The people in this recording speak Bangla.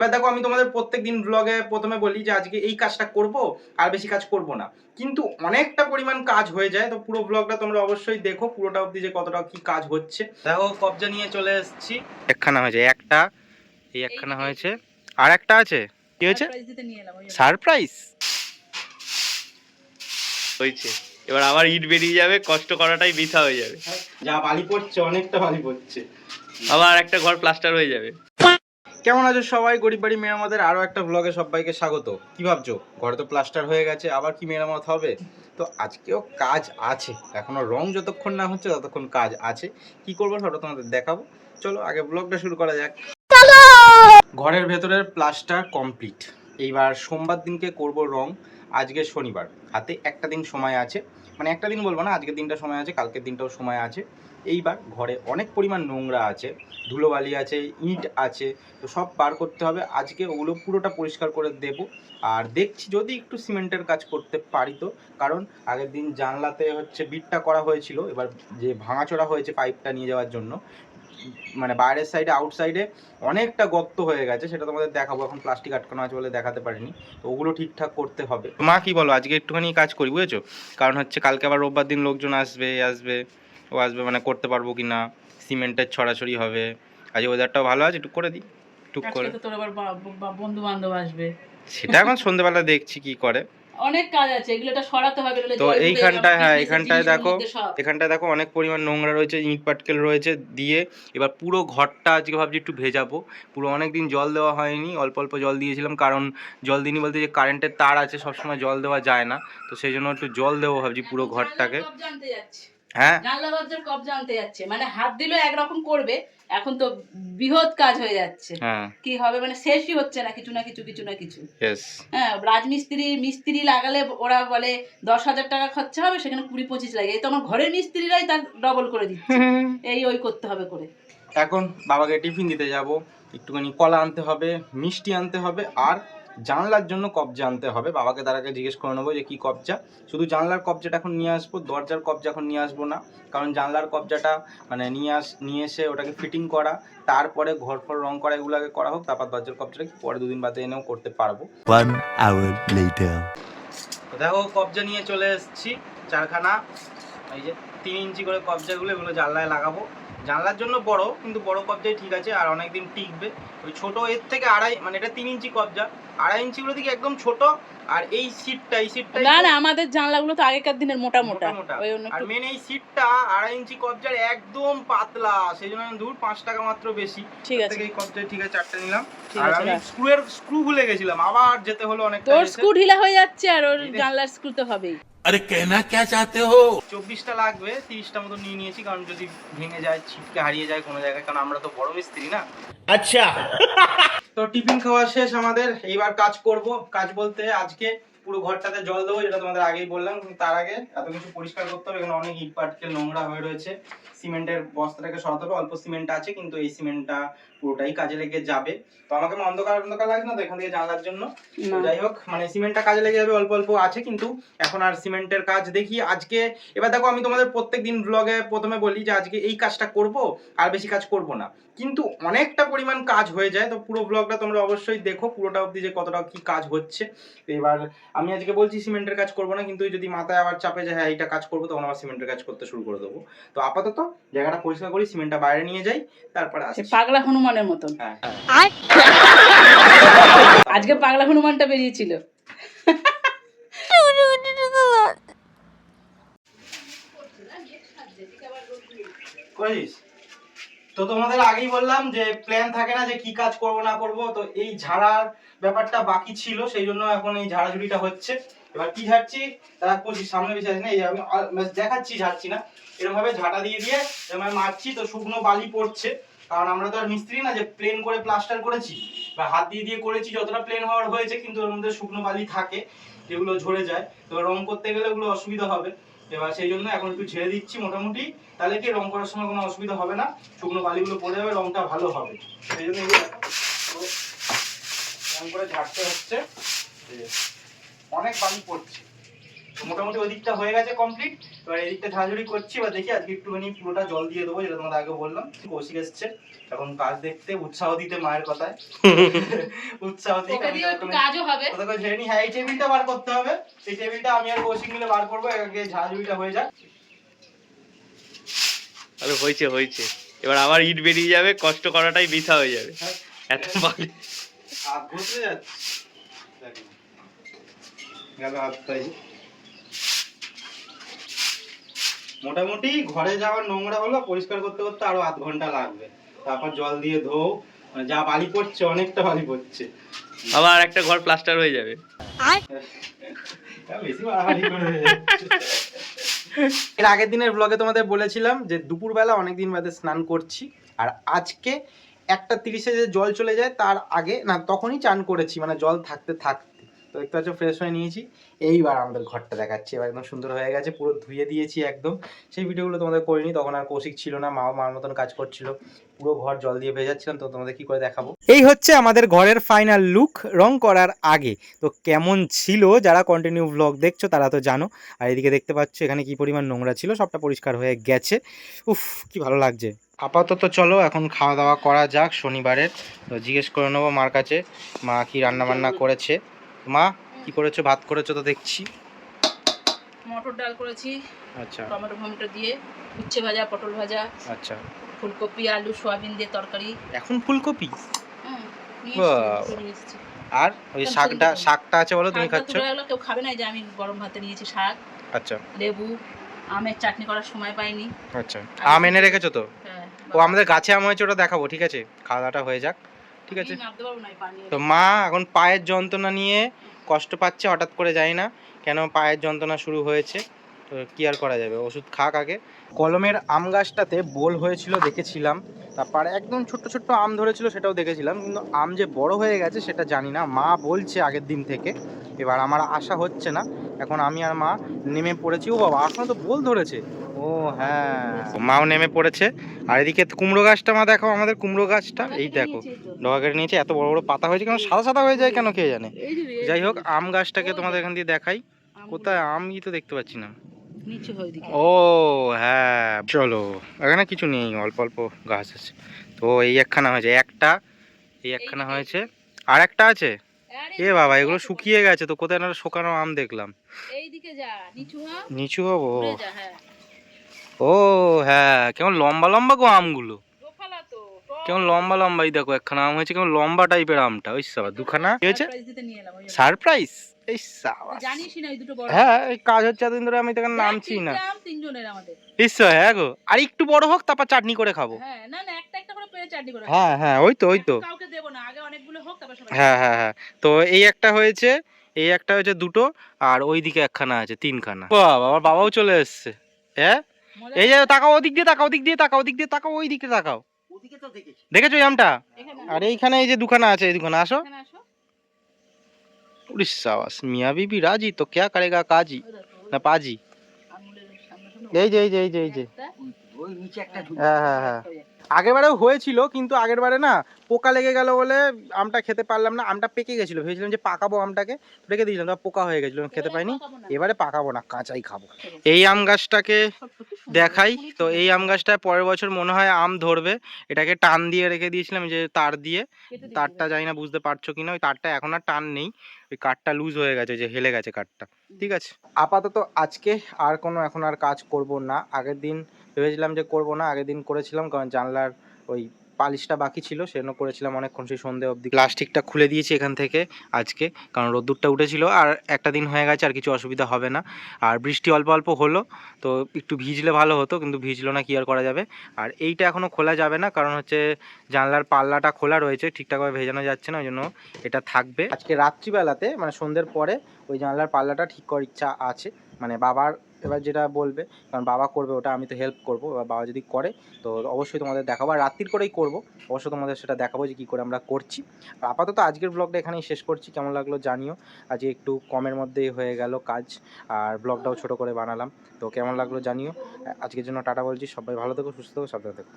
এবার দেখো আমি তোমাদের প্রত্যেকদিন ব্লগে প্রথমে বলি যে আজকে এই কাজটা করব আর বেশি কাজ করব না, কিন্তু অনেকটা পরিমাণ কাজ হয়ে যায়। তো পুরো ব্লগটা তোমরা অবশ্যই দেখো পুরোটা অবধি যে কতটা কি কাজ হচ্ছে। দেখো কবজা নিয়ে চলে এসেছি। একখানা হয়েছে, একটা এই একখানা হয়েছে, আর একটা আছে। কি হয়েছে? সারপ্রাইজ হয়েছে। এবার আবার ইট বেরিয়ে যাবে, কষ্ট করাটাই বৃথা হয়ে যাবে। যা বালি পড়ছে, অনেকটা বালি পড়ছে, আবার একটা ঘর প্লাস্টার হয়ে যাবে। কেমন আছো সবাই? গরিব বাড়ি মেরামতের আরো একটা ব্লগে সবাইকে স্বাগত। কি ভাবছো, ঘরে তো প্লাস্টার হয়ে গেছে, আবার কি মেরামত হবে? তো আজকেও কাজ আছে, এখনো রং যতক্ষণ না হচ্ছে ততক্ষণ কাজ আছে। কি করবো সেটা তোমাদের দেখাবো। চলো আগে ব্লগটা শুরু করা যাক। ঘরের ভেতরের প্লাস্টার কমপ্লিট। এইবার সোমবার দিনকে করব রং। আজকে শনিবার, হাতে একটা দিন সময় আছে, মানে একটা দিন বলবো না, আজকের দিনটা সময় আছে, কালকের দিনটাও সময় আছে। এইবার ঘরে অনেক পরিমাণ নোংরা আছে, ধুলোবালি আছে, ইট আছে, তো সব বার করতে হবে আজকে। ওগুলো পুরোটা পরিষ্কার করে দেব। আর দেখছি যদি একটু সিমেন্টের কাজ করতে পারি তো, কারণ আগের দিন জানলাতে হচ্ছে বিটটা করা হয়েছিল, এবার যে ভাঙাচোরা হয়েছে পাইপটা নিয়ে যাওয়ার জন্য, মানে বাইরের সাইডে আউটসাইডে অনেকটা গর্ত হয়ে গেছে, সেটা তোমাদের দেখাবো। এখন প্লাস্টিক আটকানো আছে বলে দেখাতে পারিনি, তো ওগুলো ঠিকঠাক করতে হবে। মা কি বলো, আজকে একটুখানি কাজ করি বুঝেছো? কারণ হচ্ছে কালকে আবার রোববার দিন লোকজন আসবে, ও আসবে, মানে করতে পারবো কি না, সিমেন্টের ছড়াছড়ি হবে। আজ ওয়েদারটাও ভালো আছে, একটু করে দিই টুক করে। তোর আবার বন্ধু বান্ধব আসবে, সেটা এখন সন্ধ্যেবেলা দেখছি কি করে। অনেক কাজ আছে, এগুলোটা সরাতে হবে। তো এইখানটায়, হ্যাঁ এখানটায় দেখো অনেক পরিমাণ নোংরা রয়েছে, ইট পাটকেল রয়েছে দিয়ে। এবার পুরো ঘরটা আজকে ভাবছি একটু ভেজাবো। পুরো অনেক দিন জল দেওয়া হয়নি, অল্প অল্প জল দিয়েছিলাম, কারণ জল দিইনি বলতে যে কারেন্টের তার আছে, সবসময় জল দেওয়া যায় না, তো সেই জন্য একটু জল দেবো ভাবছি পুরো ঘরটাকে। হ্যাঁ, জানলা দরজার কবজা আনতে যাচ্ছে, মানে হাত দিলে একরকম করবে, এখন তো বৃহৎ কাজ হয়ে যাচ্ছে। কি হবে মানে শেষই হচ্ছে না, কিছু না কিছু কিছু না কিছু। হ্যাঁ, মিস্ত্রি লাগালে ওরা বলে 10,000 টাকা খরচা হবে, সেখানে 20-25 লাগে। এই তো আমার ঘরের মিস্ত্রিরাই তার ডবল করে দিচ্ছে, এই ওই করতে হবে করে। এখন বাবাকে টিফিন দিতে যাব, একটুখানি কলা আনতে হবে, মিষ্টি আনতে হবে, আর জানলার জন্য কবজা আনতে হবে। বাবাকে তার আগে জিজ্ঞেস করে নেবো যে কী কবজা। শুধু জানলার কবজাটা এখন নিয়ে আসবো, দরজার কবজা এখন নিয়ে আসবো না, কারণ জানলার কবজাটা মানে নিয়ে এসে ওটাকে ফিটিং করা, তারপরে ঘর ফর রং করা, এগুলো আগে করা হোক, তারপর দরজার কবজাটা পরে 2 দিন বাদে এনেও করতে পারবো। 1 hour later। দেখো কবজা নিয়ে চলে এসেছি, 4খানা। এই যে 3 ইঞ্চি করে কবজাগুলো, এগুলো জানলায় লাগাবো। জানলার জন্য বড়, কিন্তু বড় কবজাই ঠিক আছে, আর অনেকদিন টিকবে। ওই ছোট এর থেকে আড়াই, মানে এটা 3 ইঞ্চি কবজা, 2.5 ইঞ্চিগুলো দিকে একদম ছোট। আর এই সিটটা না না, আমাদের জানলাগুলো তো আগেকার দিনের মোটা মোটা, আর মেন এই সিটটা 2.5 ইঞ্চি কবজার একদম পাতলা, সেই জন্য দূর 5 টাকা মাত্র বেশি। ঠিক আছে, এই কবজায় ঠিক আছে 4টা নিলাম। আর আমি স্ক্রু ভুলে গেছিলাম, আবার যেতে হলো অনেকটা। তোর স্ক্রু ঢিলা হয়ে যাচ্ছে, আর ওর জানলার স্ক্রু তো হবেই। আরে কেনা क्या चाहते हो? 24টা লাগবে, 30টা মতো নিয়ে নিয়েছি, কারণ যদি ভেঙে যায়, ছিটকে হারিয়ে যায় কোনো জায়গায়, কারণ আমরা তো বড় মিস্ত্রি না। আচ্ছা। তো টিফিন খাওয়া শেষ আমাদের, এইবার কাজ করব। কাজ বলতে আজকে পুরো ঘরটাতে জল দেবো, যেটা তোমাদের আগেই বললাম, কিন্তু তার আগে এত কিছু পরিষ্কার করতে হবে। এখানে অনেক ইট পাটকেল নোংরা হয়ে রয়েছে, সিমেন্টের বস্তাটাকে সরাতে হবে। অল্প সিমেন্ট আছে, কিন্তু এই সিমেন্টটা পুরোটাই কাজে লেগে যাবে। তো আমাকে অন্ধকার লাগছে না তো এখান থেকে জানলার জন্য। যাই হোক, মানে সিমেন্টটা কাজে লেগে যাবে, অল্প অল্প আছে, কিন্তু এখন আর সিমেন্টের কাজ দেখি আজকে। এবার দেখো আমি তোমাদের প্রত্যেকদিন ব্লগে প্রথমে বলি যে আজকে এই কাজটা করব আর বেশি কাজ করব না, কিন্তু অনেকটা পরিমাণ কাজ হয়ে যায়। তো পুরো ব্লগটা তোমরা অবশ্যই দেখো পুরোটা অবধি যে কতটা কি কাজ হচ্ছে। এবার আমি আজকে বলছি সিমেন্টের কাজ করব না, কিন্তু যদি মাথায় আবার চাপে যে হ্যাঁ এইটা কাজ করবো, তখন আবার সিমেন্টের কাজ করতে শুরু করে দেবো। তো আপাতত জায়গাটা পরিষ্কার করি, সিমেন্টটা বাইরে নিয়ে যাই, তারপরে আসি। পাগলা হনুমানের মতন। হ্যাঁ, আজকে পাগলা হনুমানটা বেরিয়েছিল। তো তোমাদের আগেই বললাম যে প্ল্যান থাকে না যে কি কাজ করব না করব। তো এই ঝাড়ার ব্যাপারটা বাকি ছিল, সেই জন্য এখন এই ঝাড়াঝুড়িটা হচ্ছে। এবার কি ঝাড়ছি তার সামনে বেশি আছে না, এই আমি দেখাচ্ছি, ঝাড়ছি না, এরকম ভাবে ঝাঁটা দিয়ে এরকম মারছি। তো শুকনো বালি পড়ছে, কারণ আমরা তো আর মিস্ত্রি না যে প্লেন করে প্লাস্টার করেছি বা হাত দিয়ে করেছি, যতটা প্লেন হওয়ার হয়েছে, কিন্তু ওর মধ্যে শুকনো বালি থাকে যেগুলো ঝরে যায়, তো রং করতে গেলে ওগুলো অসুবিধা হবে। এবার সেই জন্য এখন একটু ঝেড়ে দিচ্ছি মোটামুটি, তাহলে কি রং করার সময় কোনো অসুবিধা হবে না, শুকনো বালিগুলো পড়ে যাবে, রংটা ভালো হবে। সেই জন্য রং করে ঝাড়তে হচ্ছে। অনেক বালি পড়ছে, মোটামুটি ওই দিকটা হয়ে গেছে কমপ্লিট। এবার এদিকটা ঝাঁঝুড়ি করছি, এবার দেখি আজকে একটুখানি পুরোটা জল দিয়ে দেবো, যেটা তোমাদের আগে বললাম। কৌশিক এসছে এখন কাজ দেখতে, উৎসাহ দিতে মায়ের কথায়। উৎসাহ দিই কাজও হবে। হ্যাঁ, এই টেবিলটা বার করতে হবে। এই টেবিলটা আমি আর কৌশিক মিলে বার করবো, আগে ঝাঁঝুড়িটা হয়ে যাক। আরে হয়েছে এবার আবার ইট বেরিয়ে যাবে, কষ্ট করাটাই বৃথা হয়ে যাবে। এত ভালো হাত ঘষে যাচ্ছে, গেল হাতটাই। মোটামুটি ঘরে যাওয়ার নোংরা হলো, পরিষ্কার করতে করতে আরো আধ ঘন্টা লাগবে। তারপর জল দিয়ে ধো, যা বালি পড়ছে, অনেকটা বালি পড়ছে, আবার একটা ঘর প্লাস্টার হয়ে যাবে। বেশি বাড়াবাড়ি করে এর আগের দিনের ব্লগে তোমাদের বলেছিলাম যে দুপুরবেলা অনেকদিন বাদে স্নান করছি, আর আজকে 1:30 যে জল চলে যায় তার আগে না, তখনই চান করেছি, মানে জল থাকতে থাকতে। তো দেখতে পাচ্ছ ফ্রেশ হয়ে নিয়েছি। এইবার আমাদের ঘরটা দেখাচ্ছি, এবার একদম সুন্দর হয়ে গেছে, পুরো ধুয়ে দিয়েছি একদম। সেই ভিডিওগুলো তোমাদের করিনি, তখন আর কৌশিক ছিল না, মাও মার মতন কাজ করছিল, পুরো ঘর জল দিয়ে ভেজাচ্ছিলাম। তো তোমাদের কি করে দেখাবো। এই হচ্ছে আমাদের ঘরের ফাইনাল লুক রং করার আগে। তো কেমন ছিল, যারা কন্টিনিউ ব্লগ দেখছো তারা তো জানো। আর এদিকে দেখতে পাচ্ছ এখানে কি পরিমাণ নোংরা ছিল, সবটা পরিষ্কার হয়ে গেছে। উফ, কি ভালো লাগছে। আপাতত চলো এখন খাওয়া দাওয়া করা যাক শনিবারের। তো জিজ্ঞেস করে নেবো মার কাছে, মা কি রান্না বান্না করেছে। মা কি করেছো? ভাত করেছো তো দেখছি। মটর ডাল করেছি, আচ্ছা, টমেটো ফমেটো দিয়ে, উচ্ছে ভাজা, পটল ভাজা, আচ্ছা, ফুলকপি আলু সয়াবিন দিয়ে তরকারি। এখন ফুলকপি। নিয়ে এসেছি। আর ওই শাকটা আছে বলো, তুমি খাচ্ছ? কেউ খাবে না, যে আমি গরম ভাতে নিয়েছি শাক, আচ্ছা, লেবু, আমের চাটনি করার সময় পাইনি। আচ্ছা, আম এনে রেখেছো তো? ও আমাদের গাছে আম হয়েছে, ওটা দেখাবো, ঠিক আছে? খাওয়া দাওয়াটা হয়ে যাক, ঠিক আছে? তো মা এখন পায়ের যন্ত্রণা নিয়ে কষ্ট পাচ্ছে হঠাৎ করে, যাই না কেন পায়ের যন্ত্রণা শুরু হয়েছে। তো কি আর করা যাবে, ওষুধ খাক আগে। কলমের আম গাছটাতে বোল হয়েছিল দেখেছিলাম, তারপর একদম ছোট্ট ছোট্ট আম ধরেছিল সেটাও দেখেছিলাম, কিন্তু আম যে বড় হয়ে গেছে সেটা জানি না। মা বলছে আগের দিন থেকে, এবার আমার আশা হচ্ছে না। এখন আমি আর মা নেমে পড়েছি। ও বাবা, এখনো তো বোল ধরেছে। ও হ্যাঁ, মাও নেমে পড়েছে। আর এদিকে কুমড়ো গাছটা মা দেখো, আমাদের কুমড়ো গাছটা এই দেখো ডগা কেটে নিয়েছে, এত বড় বড় পাতা হয়েছে, কেন সাদা সাদা হয়ে যায় কেন কে জানে। যাই হোক, আম গাছটাকে তোমাদের এখান দিয়ে দেখাই, কোথায় আমই তো দেখতে পাচ্ছি না। ও হ্যাঁ, চলো, এখানে কিছু নেই, অল্প অল্প গাছ আছে। তো এই একখানা হয়েছে, এই একখানা হয়েছে, আর একটা আছে। এ বাবা, এগুলো শুকিয়ে গেছে তো, কোথায় না শুকানো আম দেখলাম। নিচু হবো। ও হ্যাঁ, কেমন লম্বা লম্বা গো আমগুলো, কেমন লম্বা লম্বা। এই দেখো একখানা আম হয়েছে, কেমন লম্বা টাইপের আমটা। ওই সাবা দুখানা কি হয়েছে, সারপ্রাইজ। এই সাবা, হ্যাঁ এই কাজ হচ্ছে এতদিন ধরে, আমি তো নামছি না। নিশ্চয়, হ্যাঁ গো, আর একটু বড় হোক তারপর চাটনি করে খাবো। হ্যাঁ হ্যাঁ, ওই তো হ্যাঁ হ্যাঁ হ্যাঁ। তো এই একটা হয়েছে, এই একটা হয়েছে দুটো, আর ওইদিকে একখানা আছে তিনখানা। বাবা, আমার বাবাও চলে এসছে। হ্যাঁ, এই যে তাকাও, ওদিক দিয়ে তাকাও, ওদিক দিয়ে তাকাও, ওদিক দিয়ে তাকাও, ওই দিকে তাকাও। দেখেছো এই আমটা? আর এইখানে এই যে দুখানা আছে, এই দুখানা আসো। উড়িষ্যা মিয়া বিবি রাজি তো ক্যা করেগা কাজি না পাজি। এই যে এই যে এই যে এই যে, হ্যাঁ হ্যাঁ হ্যাঁ, আগেরবারেও হয়েছিল, কিন্তু আগেরবারে না পোকা লেগে গেল বলে আমটা খেতে পারলাম না। আমটা পেকে গেছিল, ভেবেছিলাম যে পাকাবো আমটাকে, রেখে দিয়েছিলাম, তারপর পোকা হয়ে গেছিল, খেতে পাইনি। এবারে পাকাবো না, কাঁচাই খাবো। এই আম গাছটাকে দেখাই, তো এই আম গাছটায় পরের বছর মনে হয় আম ধরবে। এটাকে টান দিয়ে রেখে দিয়েছিলাম, যে তার দিয়ে, তারটা জানি না বুঝতে পারছো কিনা, ওই তারটা এখন আর টান নেই, ওই কাঠটা লুজ হয়ে গেছে, যে হেলে গেছে কাঠটা। ঠিক আছে, আপাতত আজকে আর কোনো এখন আর কাজ করব না। আগের দিন ভেবেছিলাম যে করব না, আগের দিন করেছিলাম, কারণ জানলার ওই পালিশটা বাকি ছিল, সেজন্য করেছিলাম অনেকক্ষণ, সেই সন্ধে অবধি। প্লাস্টিকটা খুলে দিয়েছি এখান থেকে আজকে, কারণ রোদ্দুরটা উঠেছিল, আর একটা দিন হয়ে গেছে, আর কিছু অসুবিধা হবে না। আর বৃষ্টি অল্প অল্প হলো, তো একটু ভিজলে ভালো হতো, কিন্তু ভিজলো না, কি আর করা যাবে। আর এইটা এখনও খোলা যাবে না, কারণ হচ্ছে জানলার পাল্লাটা খোলা রয়েছে, ঠিকঠাকভাবে ভেজানো যাচ্ছে না, ওই জন্য এটা থাকবে। আজকে রাত্রিবেলাতে মানে সন্ধ্যের পরে ওই জানলার পাল্লাটা ঠিক করার ইচ্ছা আছে, মানে বাবার এবার যেটা বলবে, কারণ বাবা করবে ওটা, আমি তো হেল্প করবো। এবার বাবা যদি করে তো অবশ্যই তোমাদের দেখাবো, আর রাত্রির করেই করবো, অবশ্যই তোমাদের সেটা দেখাবো যে কী করে আমরা করছি। আর আপাতত আজকের ব্লগটা এখানেই শেষ করছি, কেমন লাগলো জানিও। আজকে একটু কমের মধ্যেই হয়ে গেল কাজ, আর ব্লগটাও ছোট করে বানালাম, তো কেমন লাগলো জানিও। আজকের জন্য টাটা বলছি, সবাই ভালো থেকো, সুস্থ থেকো, সাবধানে থেকো।